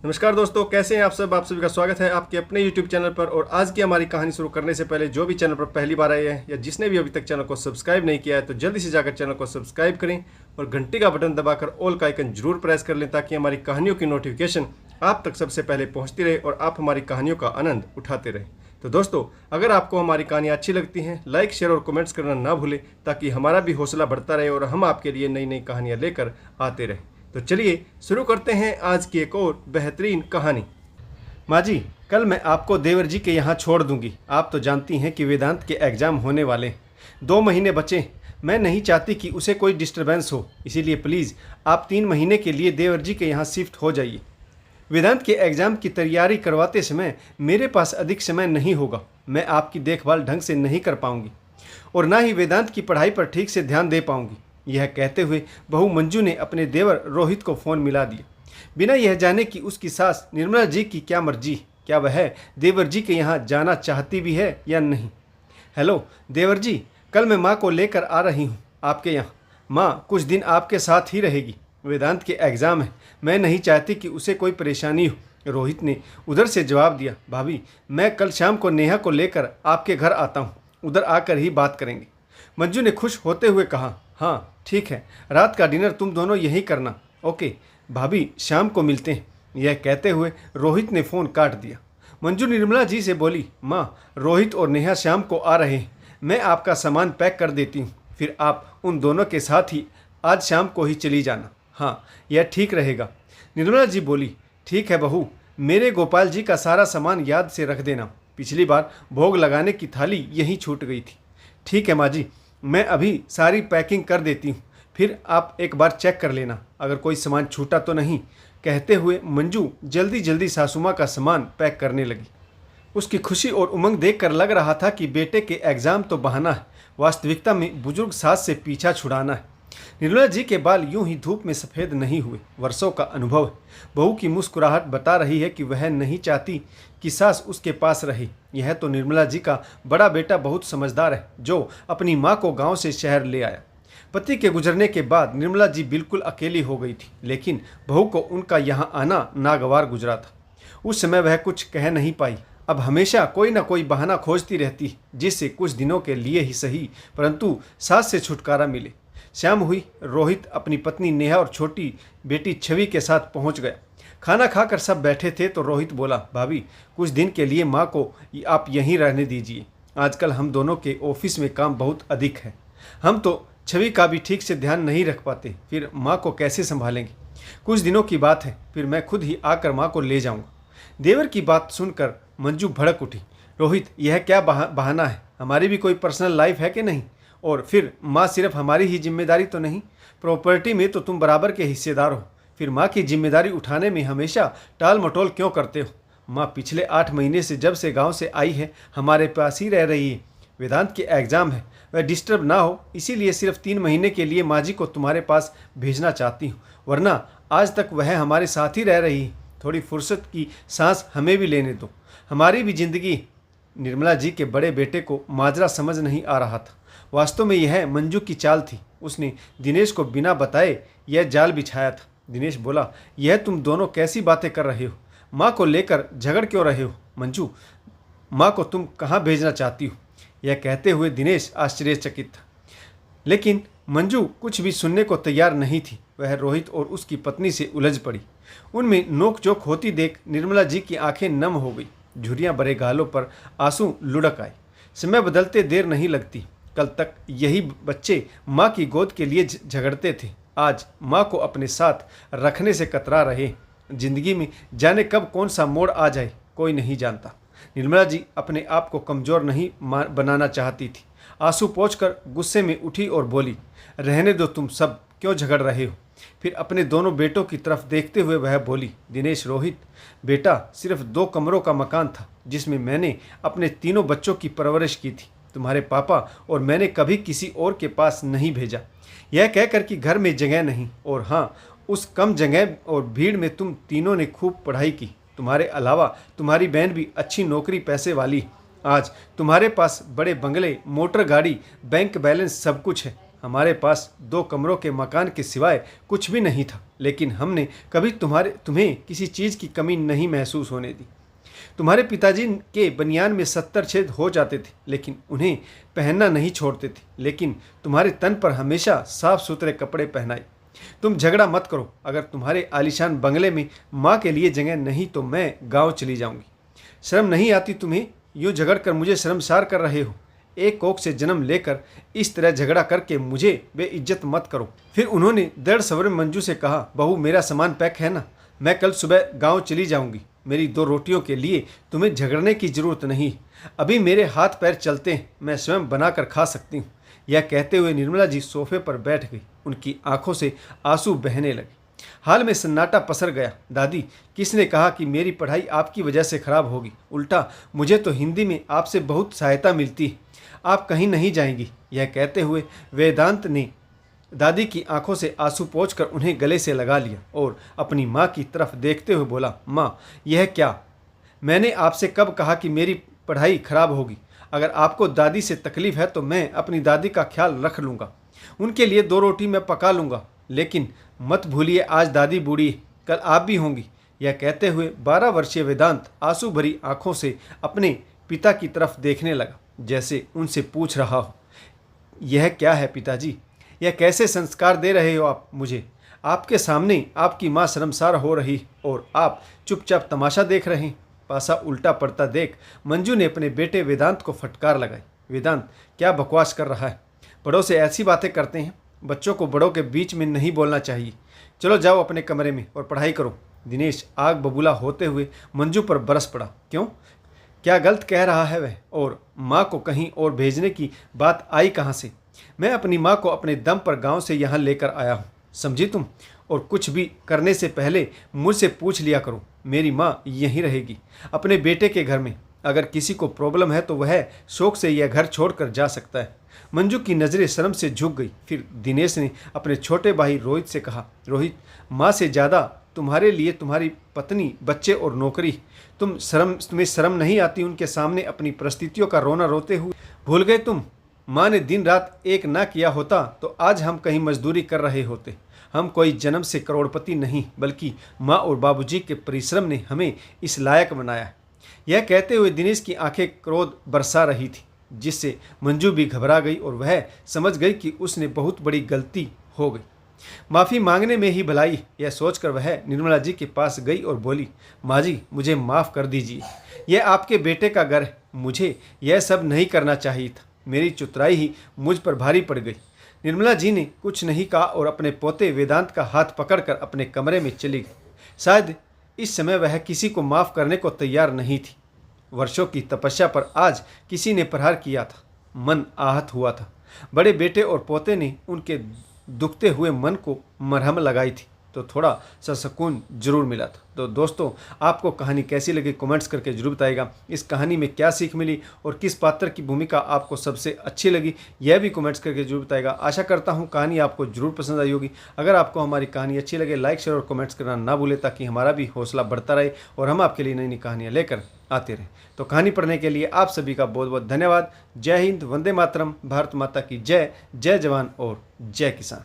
नमस्कार दोस्तों, कैसे हैं आप सब। आप सभी का स्वागत है आपके अपने YouTube चैनल पर। और आज की हमारी कहानी शुरू करने से पहले जो भी चैनल पर पहली बार आए हैं या जिसने भी अभी तक चैनल को सब्सक्राइब नहीं किया है तो जल्दी से जाकर चैनल को सब्सक्राइब करें और घंटी का बटन दबाकर ऑल का आइकन जरूर प्रेस कर लें ताकि हमारी कहानियों की नोटिफिकेशन आप तक सबसे पहले पहुँचती रहे और आप हमारी कहानियों का आनंद उठाते रहें। तो दोस्तों, अगर आपको हमारी कहानियाँ अच्छी लगती हैं, लाइक शेयर और कमेंट्स करना ना भूलें ताकि हमारा भी हौसला बढ़ता रहे और हम आपके लिए नई नई कहानियाँ लेकर आते रहें। तो चलिए शुरू करते हैं आज की एक और बेहतरीन कहानी। माँ जी, कल मैं आपको देवर जी के यहाँ छोड़ दूंगी। आप तो जानती हैं कि वेदांत के एग्ज़ाम होने वाले हैं, 2 महीने बचे। मैं नहीं चाहती कि उसे कोई डिस्टरबेंस हो, इसीलिए प्लीज़ आप 3 महीने के लिए देवर जी के यहाँ शिफ्ट हो जाइए। वेदांत के एग्ज़ाम की तैयारी करवाते समय मेरे पास अधिक समय नहीं होगा। मैं आपकी देखभाल ढंग से नहीं कर पाऊंगी और ना ही वेदांत की पढ़ाई पर ठीक से ध्यान दे पाऊंगी। यह कहते हुए बहू मंजू ने अपने देवर रोहित को फ़ोन मिला दिया, बिना यह जाने कि उसकी सास निर्मला जी की क्या मर्जी, क्या वह देवर जी के यहाँ जाना चाहती भी है या नहीं। हेलो देवर जी, कल मैं माँ को लेकर आ रही हूँ आपके यहाँ। माँ कुछ दिन आपके साथ ही रहेगी। वेदांत के एग्ज़ाम है, मैं नहीं चाहती कि उसे कोई परेशानी हो। रोहित ने उधर से जवाब दिया, भाभी मैं कल शाम को नेहा को लेकर आपके घर आता हूँ, उधर आकर ही बात करेंगे। मंजू ने खुश होते हुए कहा, हाँ ठीक है, रात का डिनर तुम दोनों यहीं करना। ओके भाभी, शाम को मिलते हैं। यह कहते हुए रोहित ने फ़ोन काट दिया। मंजू निर्मला जी से बोली, माँ रोहित और नेहा शाम को आ रहे हैं, मैं आपका सामान पैक कर देती हूँ, फिर आप उन दोनों के साथ ही आज शाम को ही चली जाना। हाँ यह ठीक रहेगा। निर्मला जी बोली, ठीक है बहू, मेरे गोपाल जी का सारा सामान याद से रख देना, पिछली बार भोग लगाने की थाली यहीं छूट गई थी। ठीक है माँ जी, मैं अभी सारी पैकिंग कर देती हूँ, फिर आप एक बार चेक कर लेना अगर कोई सामान छूटा तो नहीं। कहते हुए मंजू जल्दी जल्दी सासुमाँ का सामान पैक करने लगी। उसकी खुशी और उमंग देखकर लग रहा था कि बेटे के एग्ज़ाम तो बहाना है, वास्तविकता में बुजुर्ग सास से पीछा छुड़ाना है। निर्मला जी के बाल यूं ही धूप में सफ़ेद नहीं हुए, वर्षों का अनुभव है। बहू की मुस्कुराहट बता रही है कि वह नहीं चाहती कि सास उसके पास रहे। यह तो निर्मला जी का बड़ा बेटा बहुत समझदार है जो अपनी माँ को गांव से शहर ले आया। पति के गुजरने के बाद निर्मला जी बिल्कुल अकेली हो गई थी, लेकिन बहू को उनका यहाँ आना नागवार गुजरा था। उस समय वह कुछ कह नहीं पाई। अब हमेशा कोई ना कोई बहाना खोजती रहती जिससे कुछ दिनों के लिए ही सही परंतु सास से छुटकारा मिले। शाम हुई, रोहित अपनी पत्नी नेहा और छोटी बेटी छवि के साथ पहुंच गया। खाना खाकर सब बैठे थे तो रोहित बोला, भाभी कुछ दिन के लिए माँ को आप यहीं रहने दीजिए, आजकल हम दोनों के ऑफिस में काम बहुत अधिक है। हम तो छवि का भी ठीक से ध्यान नहीं रख पाते, फिर माँ को कैसे संभालेंगे। कुछ दिनों की बात है, फिर मैं खुद ही आकर माँ को ले जाऊँगा। देवर की बात सुनकर मंजू भड़क उठी, रोहित यह क्या बहाना है, हमारी भी कोई पर्सनल लाइफ है कि नहीं, और फिर माँ सिर्फ हमारी ही जिम्मेदारी तो नहीं, प्रॉपर्टी में तो तुम बराबर के हिस्सेदार हो, फिर माँ की जिम्मेदारी उठाने में हमेशा टाल मटोल क्यों करते हो। माँ पिछले 8 महीने से जब से गांव से आई है हमारे पास ही रह रही है। वेदांत के एग्ज़ाम है, वह डिस्टर्ब ना हो इसीलिए सिर्फ 3 महीने के लिए माँ जी को तुम्हारे पास भेजना चाहती हूँ, वरना आज तक वह हमारे साथ ही रह रही है। थोड़ी फुर्सत की सांस हमें भी लेने दो, हमारी भी जिंदगी। निर्मला जी के बड़े बेटे को माजरा समझ नहीं आ रहा था। वास्तव में यह मंजू की चाल थी, उसने दिनेश को बिना बताए यह जाल बिछाया था। दिनेश बोला, यह तुम दोनों कैसी बातें कर रहे हो, माँ को लेकर झगड़ क्यों रहे हो। मंजू, माँ को तुम कहाँ भेजना चाहती हो। यह कहते हुए दिनेश आश्चर्यचकित था, लेकिन मंजू कुछ भी सुनने को तैयार नहीं थी। वह रोहित और उसकी पत्नी से उलझ पड़ी। उनमें नोकझोंक होती देख निर्मला जी की आंखें नम हो गई, झुर्रियाँ भरे गालों पर आंसू लुढ़क आए। समय बदलते देर नहीं लगती। कल तक यही बच्चे माँ की गोद के लिए झगड़ते थे, आज माँ को अपने साथ रखने से कतरा रहे। जिंदगी में जाने कब कौन सा मोड़ आ जाए कोई नहीं जानता। निर्मला जी अपने आप को कमज़ोर नहीं बनाना चाहती थी। आंसू पोंछकर गुस्से में उठी और बोली, रहने दो, तुम सब क्यों झगड़ रहे हो। फिर अपने दोनों बेटों की तरफ देखते हुए वह बोली, दिनेश, रोहित, बेटा सिर्फ 2 कमरों का मकान था जिसमें मैंने अपने तीनों बच्चों की परवरिश की थी। तुम्हारे पापा और मैंने कभी किसी और के पास नहीं भेजा, यह कहकर कि घर में जगह नहीं, और हाँ, उस कम जगह और भीड़ में तुम तीनों ने खूब पढ़ाई की। तुम्हारे अलावा तुम्हारी बहन भी अच्छी नौकरी पैसे वाली। आज तुम्हारे पास बड़े बंगले, मोटर गाड़ी, बैंक बैलेंस सब कुछ है। हमारे पास 2 कमरों के मकान के सिवाय कुछ भी नहीं था, लेकिन हमने कभी तुम्हें किसी चीज़ की कमी नहीं महसूस होने दी। तुम्हारे पिताजी के बनियान में 70 छेद हो जाते थे, लेकिन उन्हें पहनना नहीं छोड़ते थे। लेकिन तुम्हारे तन पर हमेशा साफ सुथरे कपड़े पहनाए। तुम झगड़ा मत करो। अगर तुम्हारे आलीशान बंगले में माँ के लिए जगह नहीं तो मैं गांव चली जाऊंगी। शर्म नहीं आती तुम्हें? यूँ झगड़ कर मुझे शर्मसार कर रहे हो। एक कोख से जन्म लेकर इस तरह झगड़ा करके मुझे बेइज्जत मत करो। फिर उन्होंने दृढ़ स्वर में मंजू से कहा, बहू मेरा सामान पैक है ना? मैं कल सुबह गांव चली जाऊंगी। मेरी 2 रोटियों के लिए तुम्हें झगड़ने की जरूरत नहीं। अभी मेरे हाथ पैर चलते हैं, मैं स्वयं बनाकर खा सकती हूँ। यह कहते हुए निर्मला जी सोफे पर बैठ गई। उनकी आंखों से आंसू बहने लगे। हाल में सन्नाटा पसर गया। दादी, किसने कहा कि मेरी पढ़ाई आपकी वजह से खराब होगी? उल्टा मुझे तो हिंदी में आपसे बहुत सहायता मिलती है। आप कहीं नहीं जाएंगी। यह कहते हुए वेदांत ने दादी की आंखों से आंसू पोंछकर उन्हें गले से लगा लिया और अपनी माँ की तरफ देखते हुए बोला, माँ यह क्या? मैंने आपसे कब कहा कि मेरी पढ़ाई खराब होगी? अगर आपको दादी से तकलीफ है तो मैं अपनी दादी का ख्याल रख लूँगा। उनके लिए 2 रोटी मैं पका लूँगा। लेकिन मत भूलिए आज दादी बूढ़ी है, कल आप भी होंगी। यह कहते हुए 12 वर्षीय वेदांत आंसू भरी आंखों से अपने पिता की तरफ देखने लगा, जैसे उनसे पूछ रहा हो, यह क्या है पिताजी? यह कैसे संस्कार दे रहे हो आप मुझे? आपके सामने आपकी माँ शर्मसार हो रही और आप चुपचाप तमाशा देख रहे हैं। पासा उल्टा पड़ता देख मंजू ने अपने बेटे वेदांत को फटकार लगाई। वेदांत क्या बकवास कर रहा है? बड़ों से ऐसी बातें करते हैं? बच्चों को बड़ों के बीच में नहीं बोलना चाहिए। चलो जाओ अपने कमरे में और पढ़ाई करो। दिनेश आग बबूला होते हुए मंजू पर बरस पड़ा। क्यों? क्या गलत कह रहा है वह? और माँ को कहीं और भेजने की बात आई कहाँ से? मैं अपनी माँ को अपने दम पर गांव से यहाँ लेकर आया हूँ, समझी तुम? और कुछ भी करने से पहले मुझसे पूछ लिया करो। मेरी माँ यहीं रहेगी, अपने बेटे के घर में। अगर किसी को प्रॉब्लम है तो वह शौक से यह घर छोड़कर जा सकता है। मंजू की नज़रें शर्म से झुक गई। फिर दिनेश ने अपने छोटे भाई रोहित से कहा, रोहित, माँ से ज़्यादा तुम्हारे लिए तुम्हारी पत्नी, बच्चे और नौकरी। तुम्हें शर्म नहीं आती उनके सामने अपनी परिस्थितियों का रोना रोते हुए? भूल गए तुम? माँ ने दिन रात एक ना किया होता तो आज हम कहीं मजदूरी कर रहे होते। हम कोई जन्म से करोड़पति नहीं, बल्कि माँ और बाबूजी के परिश्रम ने हमें इस लायक बनाया। यह कहते हुए दिनेश की आंखें क्रोध बरसा रही थी, जिससे मंजू भी घबरा गई और वह समझ गई कि उसने बहुत बड़ी गलती हो गई। माफ़ी मांगने में ही भलाई, यह सोचकर वह निर्मला जी के पास गई और बोली, माँ जी मुझे माफ़ कर दीजिए। यह आपके बेटे का घर है, मुझे यह सब नहीं करना चाहिए था। मेरी चतुराई ही मुझ पर भारी पड़ गई। निर्मला जी ने कुछ नहीं कहा और अपने पोते वेदांत का हाथ पकड़कर अपने कमरे में चली गई। शायद इस समय वह किसी को माफ़ करने को तैयार नहीं थी। वर्षों की तपस्या पर आज किसी ने प्रहार किया था। मन आहत हुआ था। बड़े बेटे और पोते ने उनके दुखते हुए मन को मरहम लगाई थी तो थोड़ा सा सुकून जरूर मिला था। तो दोस्तों, आपको कहानी कैसी लगी कमेंट्स करके जरूर बताइएगा। इस कहानी में क्या सीख मिली और किस पात्र की भूमिका आपको सबसे अच्छी लगी, यह भी कमेंट्स करके जरूर बताइएगा। आशा करता हूँ कहानी आपको जरूर पसंद आई होगी। अगर आपको हमारी कहानी अच्छी लगे, लाइक शेयर और कमेंट्स करना ना भूलें, ताकि हमारा भी हौसला बढ़ता रहे और हम आपके लिए नई नई कहानियाँ लेकर आते रहें। तो कहानी पढ़ने के लिए आप सभी का बहुत बहुत धन्यवाद। जय हिंद, वंदे मातरम, भारत माता की जय। जय जवान और जय किसान।